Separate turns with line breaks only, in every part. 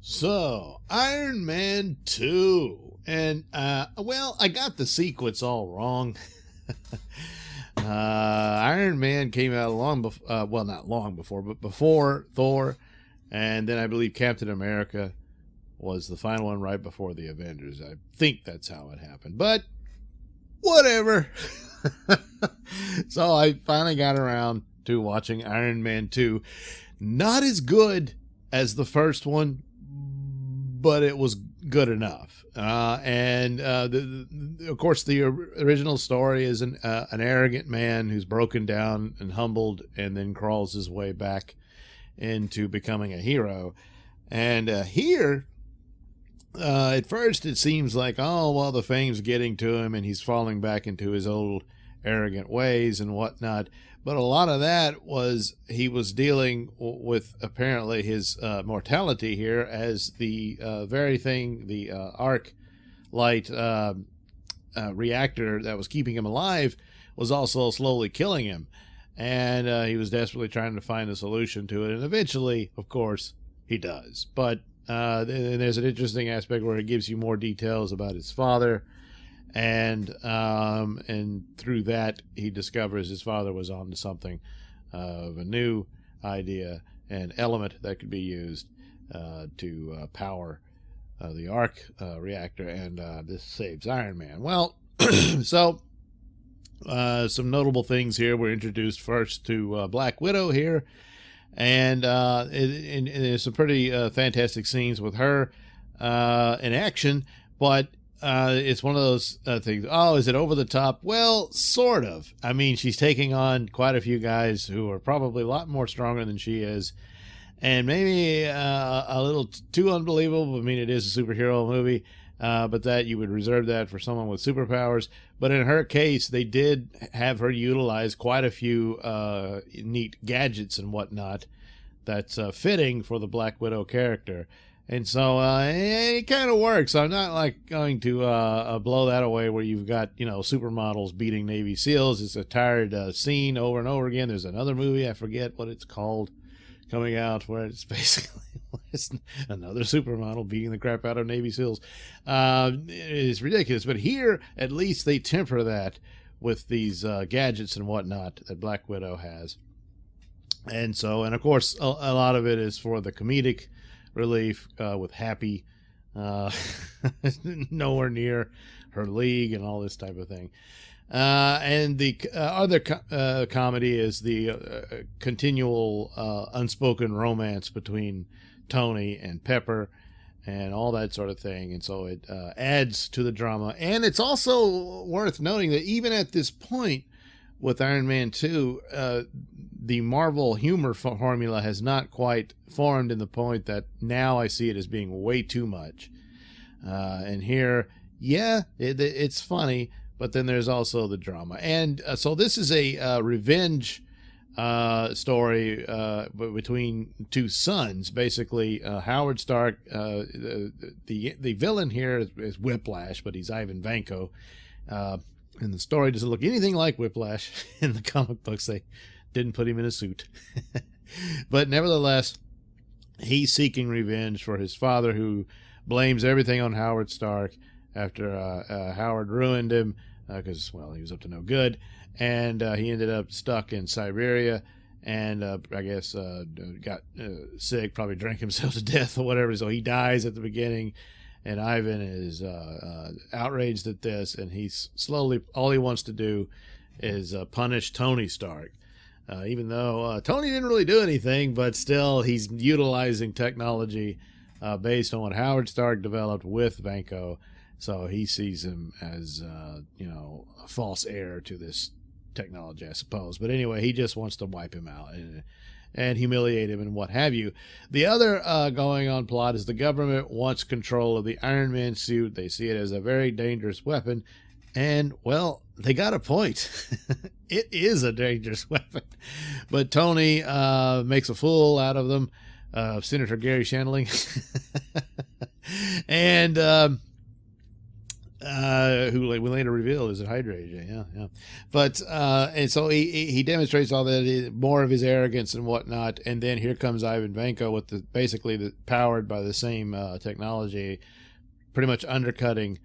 So, Iron Man 2. And, well, I got the sequence all wrong. Iron Man came out long before, well, not long before, but before Thor. And then I believe Captain America was the final one right before the Avengers. I think that's how it happened. But, whatever. So I finally got around to watching Iron Man 2. Not as good as the first one, but it was good enough. Of course, the original story is an arrogant man who's broken down and humbled and then crawls his way back into becoming a hero. And here, at first it seems like, oh, well, the fame's getting to him and he's falling back into his old arrogant ways and whatnot. But a lot of that was he was dealing with apparently his mortality here, as the very thing, the arc light reactor that was keeping him alive was also slowly killing him. And he was desperately trying to find a solution to it. And eventually, of course, he does. But there's an interesting aspect where it gives you more details about his father. And through that, he discovers his father was onto something of a new idea and element that could be used to power the arc reactor, and this saves Iron Man. Well, so some notable things here. We're introduced first to Black Widow here, and there's some pretty fantastic scenes with her in action, but it's one of those things. Oh, is it over the top? Well, sort of. I mean, she's taking on quite a few guys who are probably a lot more stronger than she is, and maybe a little too unbelievable. I mean, it is a superhero movie, but that you would reserve that for someone with superpowers. But in her case, they did have her utilize quite a few neat gadgets and whatnot that's fitting for the Black Widow character. And so it kind of works. I'm not like going to blow that away where you've got, supermodels beating Navy SEALs. It's a tired scene over and over again. There's another movie, I forget what it's called, coming out where it's basically another supermodel beating the crap out of Navy SEALs. It's ridiculous. But here, at least they temper that with these gadgets and whatnot that Black Widow has. And so, and of course, a lot of it is for the comedic relief with Happy nowhere near her league and all this type of thing. And the other comedy is the continual unspoken romance between Tony and Pepper and all that sort of thing. And so it adds to the drama. And it's also worth noting that even at this point with Iron Man 2, the Marvel humor formula has not quite formed in the point that now I see it as being way too much. And here, yeah, it's funny, but then there's also the drama. And so this is a revenge story between two sons. Basically, Howard Stark, the villain here is Whiplash, but he's Ivan Vanko. And the story doesn't look anything like Whiplash in the comic books. They didn't put him in a suit. But nevertheless, he's seeking revenge for his father, who blames everything on Howard Stark after Howard ruined him because, well, he was up to no good. And he ended up stuck in Siberia and I guess got sick, probably drank himself to death or whatever. So he dies at the beginning. And Ivan is outraged at this, and he's slowly, all he wants to do is punish Tony Stark. Even though Tony didn't really do anything, but still he's utilizing technology based on what Howard Stark developed with Vanko. So he sees him as, a false heir to this technology, I suppose. But anyway, he just wants to wipe him out and humiliate him and what have you. The other going on plot is the government wants control of the Iron Man suit. They see it as a very dangerous weapon. And, well, they got a point. It is a dangerous weapon. But Tony makes a fool out of them, Senator Gary Shandling. And who we later reveal is a hydrangea. Yeah. But and so he demonstrates all that, more of his arrogance and whatnot, and then here comes Ivan Vanko with basically powered by the same technology, pretty much undercutting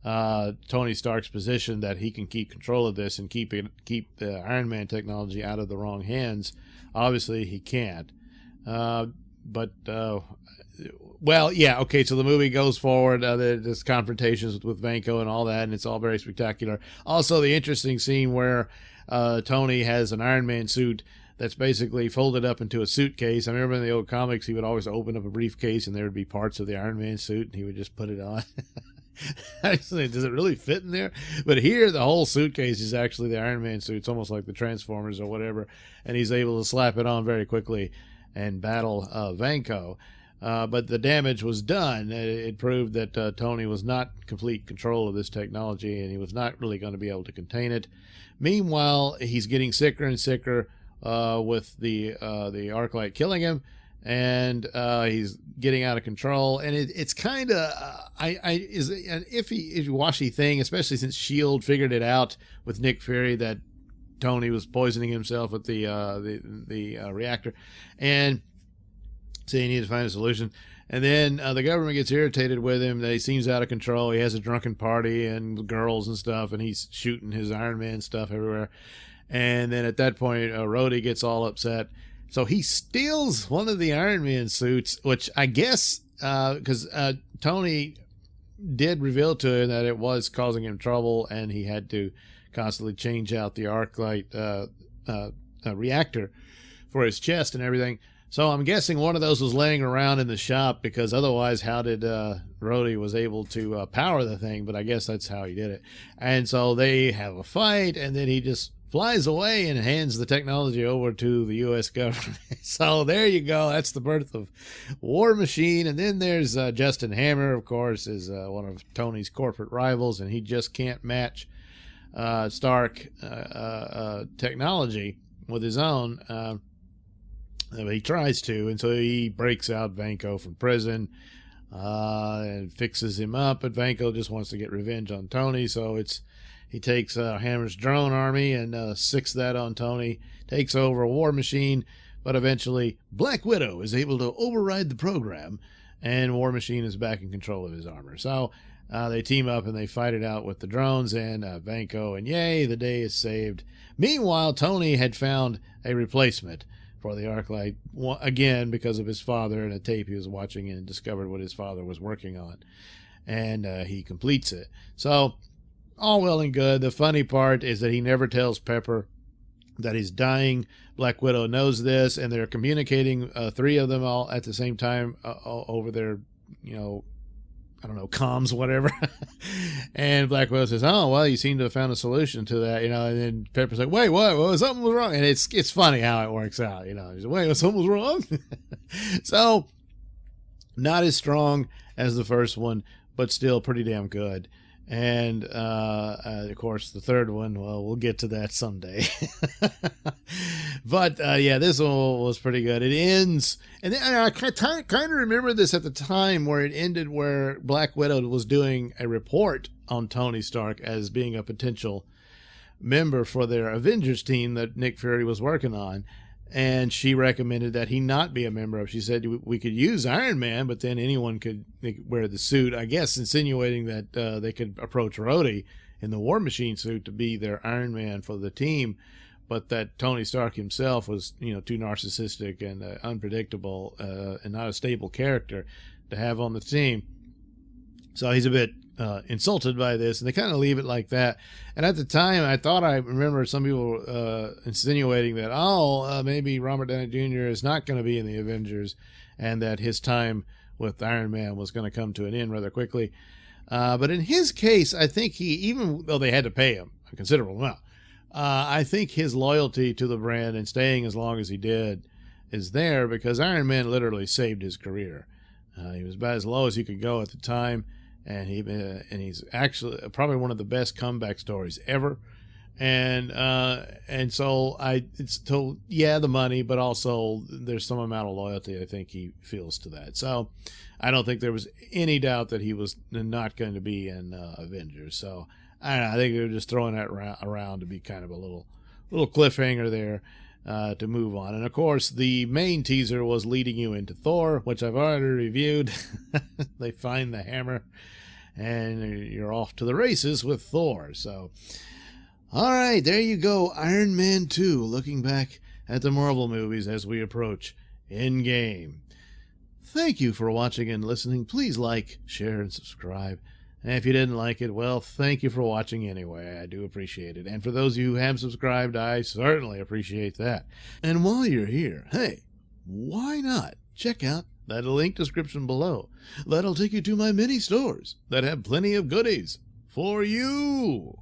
Tony Stark's position that he can keep control of this and keep the Iron Man technology out of the wrong hands. Obviously, he can't. Well, yeah, okay, so the movie goes forward. There's confrontations with Vanko and all that, and it's all very spectacular. Also, the interesting scene where Tony has an Iron Man suit that's basically folded up into a suitcase. I remember in the old comics, he would always open up a briefcase, and there would be parts of the Iron Man suit, and he would just put it on. Actually, does it really fit in there? But here, the whole suitcase is actually the Iron Man suit. It's almost like the Transformers or whatever, and he's able to slap it on very quickly and battle Vanko. But the damage was done. It proved that Tony was not in complete control of this technology, and he was not really going to be able to contain it. Meanwhile, he's getting sicker and sicker with the Arclight killing him, and he's getting out of control. And it's kind of is an iffy, washy thing, especially since S.H.I.E.L.D. figured it out with Nick Fury that Tony was poisoning himself with the reactor, and so he needed to find a solution. And then the government gets irritated with him. He seems out of control. He has a drunken party and girls and stuff, and he's shooting his Iron Man stuff everywhere. And then at that point, Rhodey gets all upset. So he steals one of the Iron Man suits, which I guess, because Tony did reveal to him that it was causing him trouble, and he had to constantly change out the Arclight reactor for his chest and everything. So I'm guessing one of those was laying around in the shop, because otherwise how did Rhodey was able to power the thing? But I guess that's how he did it. And so they have a fight, and then he just flies away and hands the technology over to the U.S. government. So there you go. That's the birth of War Machine. And then there's Justin Hammer, of course, is one of Tony's corporate rivals, and he just can't match Stark technology with his own. But he tries to, and so he breaks out Vanko from prison and fixes him up. But Vanko just wants to get revenge on Tony, so he takes Hammer's drone army and sicks that on Tony, takes over War Machine, but eventually Black Widow is able to override the program, and War Machine is back in control of his armor. So they team up and they fight it out with the drones and Vanko, and yay, the day is saved. Meanwhile, Tony had found a replacement for the Arclight, again, because of his father and a tape he was watching, and discovered what his father was working on. And he completes it. So, all well and good. The funny part is that he never tells Pepper that he's dying. Black Widow knows this, and they're communicating, three of them all at the same time over their, I don't know, comms, whatever. And Black Widow says, "Oh, well, you seem to have found a solution to that," and then Pepper's like, "Wait, what? Something was wrong." And it's funny how it works out, He's like, "Wait, something was wrong?" So, not as strong as the first one, but still pretty damn good. And, of course, the third one, well, we'll get to that someday. But, yeah, this one was pretty good. It ends, and I kind of remember this at the time, where it ended where Black Widow was doing a report on Tony Stark as being a potential member for their Avengers team that Nick Fury was working on. And she recommended that he not be a member of. She said we could use Iron Man, but then anyone could wear the suit. I guess insinuating that they could approach Rhodey in the War Machine suit to be their Iron Man for the team, but that Tony Stark himself was, too narcissistic and unpredictable and not a stable character to have on the team. So he's a bit insulted by this, and they kind of leave it like that. And at the time, I remember some people insinuating that, maybe Robert Downey Jr. is not going to be in the Avengers, and that his time with Iron Man was going to come to an end rather quickly. But in his case, I think even though they had to pay him a considerable amount, I think his loyalty to the brand and staying as long as he did is there, because Iron Man literally saved his career. He was about as low as he could go at the time. And he's actually probably one of the best comeback stories ever. And so it's told, yeah, the money, but also there's some amount of loyalty I think he feels to that. So I don't think there was any doubt that he was not going to be in Avengers. So I don't know, I think they're just throwing that around to be kind of a little cliffhanger there to move on. And of course, the main teaser was leading you into Thor, which I've already reviewed. They find the hammer, and you're off to the races with Thor. So, all right, there you go. Iron Man 2, looking back at the Marvel movies as we approach Endgame. Thank you for watching and listening. Please like, share, and subscribe. And if you didn't like it, well, thank you for watching anyway. I do appreciate it. And for those of you who have subscribed, I certainly appreciate that. And while you're here, hey, why not check out that link description below? That'll take you to my mini stores that have plenty of goodies for you.